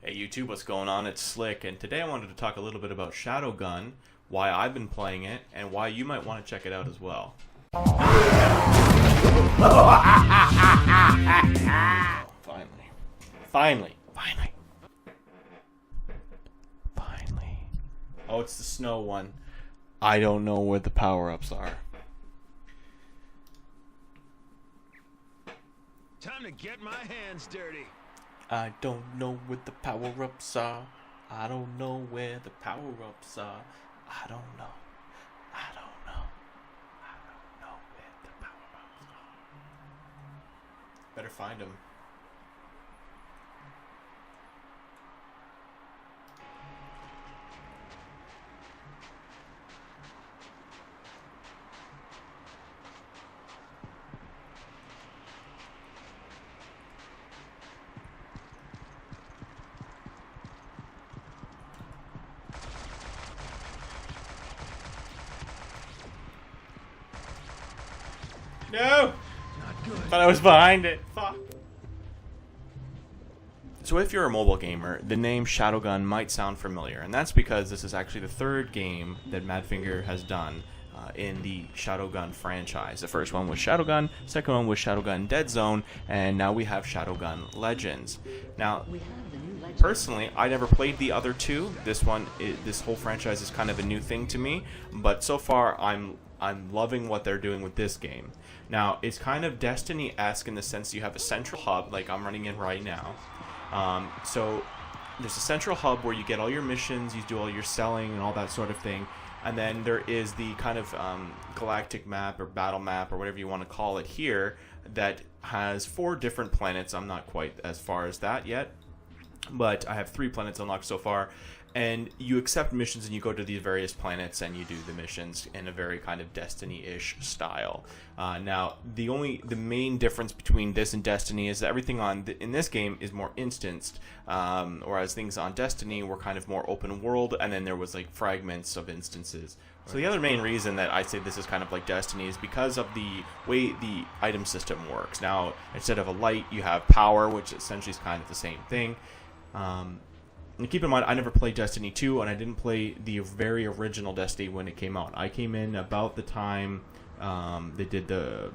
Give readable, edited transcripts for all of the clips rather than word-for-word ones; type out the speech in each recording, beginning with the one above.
Hey YouTube, what's going on? It's Slick, and today I wanted to talk a little bit about Shadowgun, why I've been playing it, and why you might want to check it out as well. Finally. Oh, it's the snow one. I don't know where the power-ups are. Time to get my hands dirty. I don't know where the power-ups are. I don't know where the power-ups are. I don't know. I don't know. I don't know where the power-ups are. Better find them. No! Not good. Thought I was behind it. Fuck. So if you're a mobile gamer, the name Shadowgun might sound familiar, and that's because this is actually the third game that Madfinger has done in the Shadowgun franchise. The first one was Shadowgun, second one was Shadowgun Dead Zone, and now we have Shadowgun Legends. Now, personally, I never played the other two. This whole franchise is kind of a new thing to me, but so far I'm loving what they're doing with this game. Now, it's kind of Destiny-esque in the sense you have a central hub, like I'm running in right now. So there's a central hub where you get all your missions, you do all your selling and all that sort of thing. And then there is the kind of galactic map or battle map or whatever you want to call it here that has 4 different planets. I'm not quite as far as that yet, but I have 3 planets unlocked so far. And you accept missions and you go to these various planets and you do the missions in a very kind of Destiny-ish style. Now, the main difference between this and Destiny is that everything in this game is more instanced, whereas things on Destiny were kind of more open world, and then there was like fragments of instances. So the other main reason that I say this is kind of like Destiny is because of the way the item system works. Now, instead of a light, you have power, which essentially is kind of the same thing. And keep in mind, I never played Destiny 2, and I didn't play the very original Destiny when it came out. I came in about the time they did the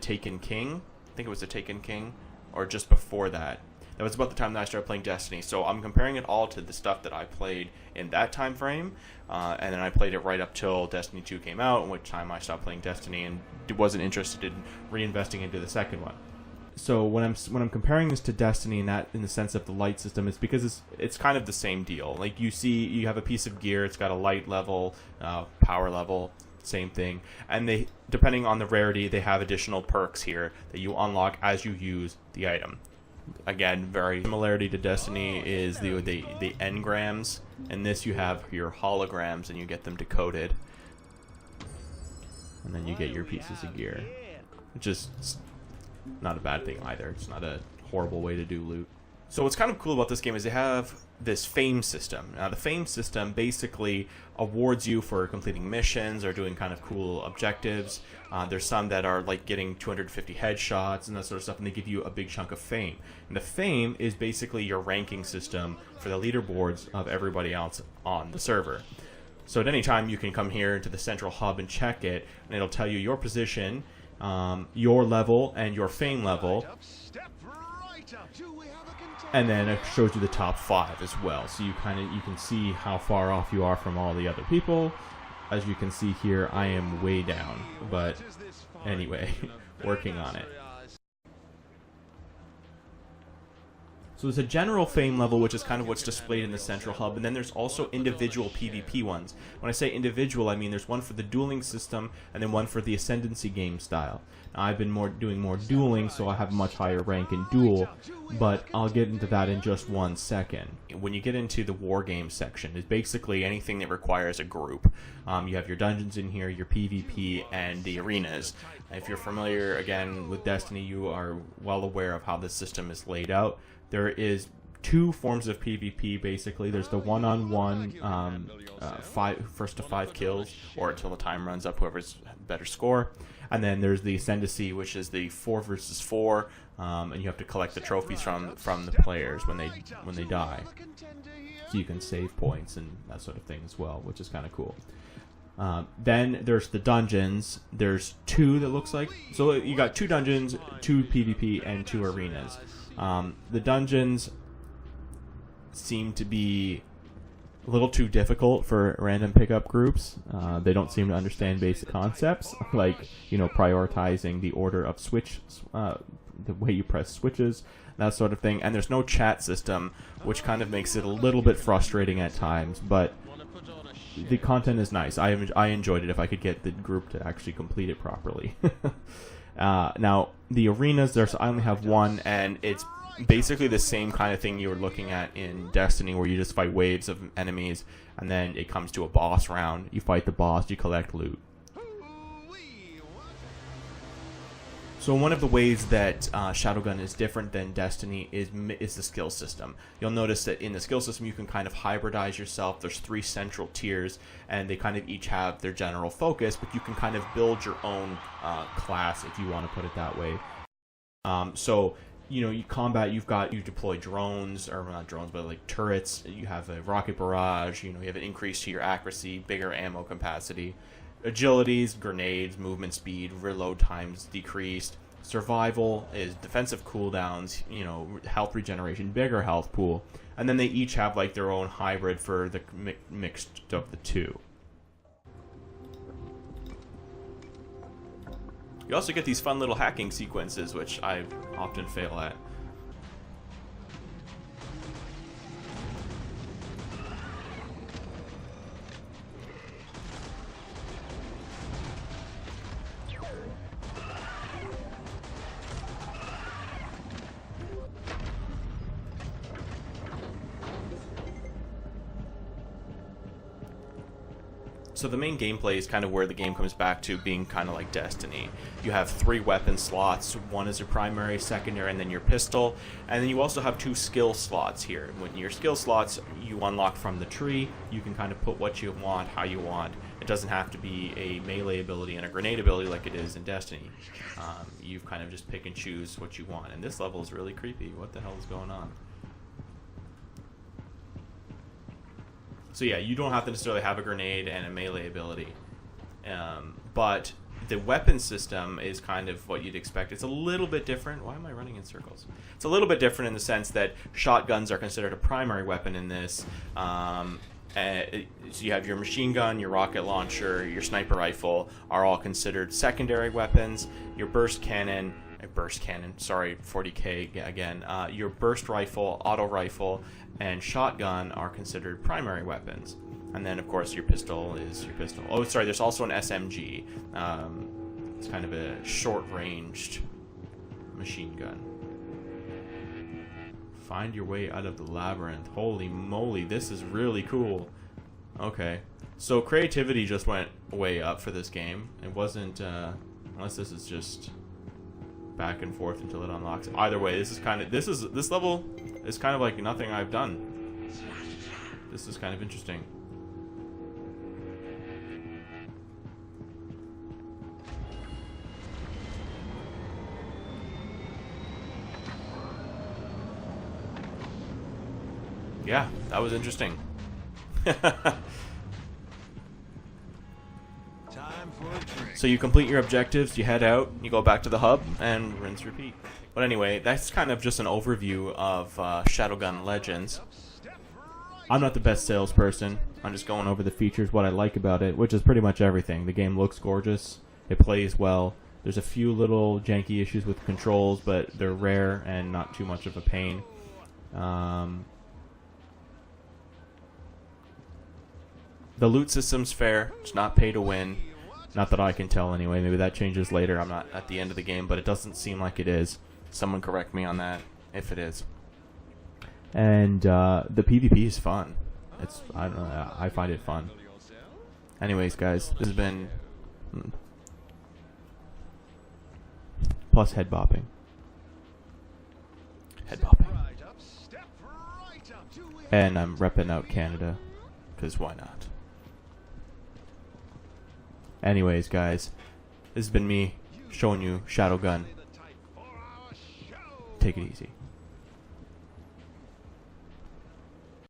Taken King. I think it was the Taken King, or just before that. That was about the time that I started playing Destiny. So I'm comparing it all to the stuff that I played in that time frame, and then I played it right up till Destiny 2 came out, in which time I stopped playing Destiny and wasn't interested in reinvesting into the second one. So when I'm comparing this to Destiny in the sense of the light system, it's because it's kind of the same deal. Like you have a piece of gear, it's got a light level, power level, same thing, and depending on the rarity, they have additional perks here that you unlock as you use the item. Again, very similarity to Destiny is the engrams. In this, you have your holograms, and you get them decoded, and then you get your pieces of gear, which is not a bad thing either. It's not a horrible way to do loot. So what's kind of cool about this game is they have this fame system. Now the fame system basically awards you for completing missions or doing kind of cool objectives. There's some that are like getting 250 headshots and that sort of stuff, and they give you a big chunk of fame. And the fame is basically your ranking system for the leaderboards of everybody else on the server. So at any time you can come here into the central hub and check it, and it'll tell you your position, your level and your fame level, and then it shows you the top 5 as well, so you can see how far off you are from all the other people. As you can see here, I am way down, but anyway, working on it. So there's a general fame level, which is kind of what's displayed in the central hub, and then there's also individual PvP ones. When I say individual, I mean there's one for the dueling system, and then one for the ascendancy game style. Now, I've been doing more dueling, so I have a much higher rank in duel, but I'll get into that in just one second. When you get into the war game section, it's basically anything that requires a group. You have your dungeons in here, your PvP, and the arenas. If you're familiar, again, with Destiny, you are well aware of how this system is laid out. There is 2 forms of PvP, basically. There's the one-on-one, first to 5 kills, or until the time runs up, whoever's better score. And then there's the Ascendancy, which is the 4 versus 4, and you have to collect the trophies from the players when they die. So you can save points and that sort of thing as well, which is kind of cool. Then there's the dungeons. There's 2 that looks like. So you got 2 dungeons, 2 PvP, and 2 arenas. The dungeons seem to be a little too difficult for random pickup groups. They don't seem to understand basic concepts, like, prioritizing the order of the way you press switches, that sort of thing. And there's no chat system, which kind of makes it a little bit frustrating at times, but the content is nice. I enjoyed it if I could get the group to actually complete it properly. Now, the arenas, I only have 1, and it's basically the same kind of thing you were looking at in Destiny, where you just fight waves of enemies, and then it comes to a boss round. You fight the boss, you collect loot. So one of the ways that Shadowgun is different than Destiny is the skill system. You'll notice that in the skill system you can kind of hybridize yourself. There's 3 central tiers, and they kind of each have their general focus, but you can kind of build your own class, if you want to put it that way. So you combat, you deploy drones, or not drones, but like turrets. You have a rocket barrage. You have an increase to your accuracy, bigger ammo capacity. Agilities, grenades, movement speed, reload times decreased. Survival is defensive cooldowns, health regeneration, bigger health pool. And then they each have like their own hybrid for the mixed of the 2. You also get these fun little hacking sequences, which I often fail at. So the main gameplay is kind of where the game comes back to being kind of like Destiny. You have 3 weapon slots. 1 is your primary, secondary, and then your pistol. And then you also have 2 skill slots here. When your skill slots you unlock from the tree, you can kind of put what you want, how you want. It doesn't have to be a melee ability and a grenade ability like it is in Destiny. You kind of just pick and choose what you want. And this level is really creepy. What the hell is going on? So yeah, you don't have to necessarily have a grenade and a melee ability. But the weapon system is kind of what you'd expect. It's a little bit different. Why am I running in circles? It's a little bit different in the sense that shotguns are considered a primary weapon in this. So you have your machine gun, your rocket launcher, your sniper rifle are all considered secondary weapons. Your burst cannon, sorry, 40k again. Your burst rifle, auto rifle, and shotgun are considered primary weapons. And then, of course, your pistol is your pistol. Oh, sorry, there's also an SMG. It's kind of a short-ranged machine gun. Find your way out of the labyrinth. Holy moly, this is really cool. Okay. So creativity just went way up for this game. It wasn't, unless this is just back and forth until it unlocks. Either way, this level is kind of like nothing I've done. This is kind of interesting. Yeah, that was interesting. So you complete your objectives, you head out, you go back to the hub, and rinse, repeat. But anyway, that's kind of just an overview of Shadowgun Legends. I'm not the best salesperson. I'm just going over the features, what I like about it, which is pretty much everything. The game looks gorgeous. It plays well. There's a few little janky issues with controls, but they're rare and not too much of a pain. The loot system's fair. It's not pay to win. Not that I can tell anyway. Maybe that changes later. I'm not at the end of the game, but it doesn't seem like it is. Someone correct me on that if it is. And the PvP is fun. I don't know. I find it fun. Anyways, guys, this has been plus head bopping. Head bopping. And I'm repping out Canada, because why not? Anyways, guys, this has been me, showing you Shadowgun. Take it easy.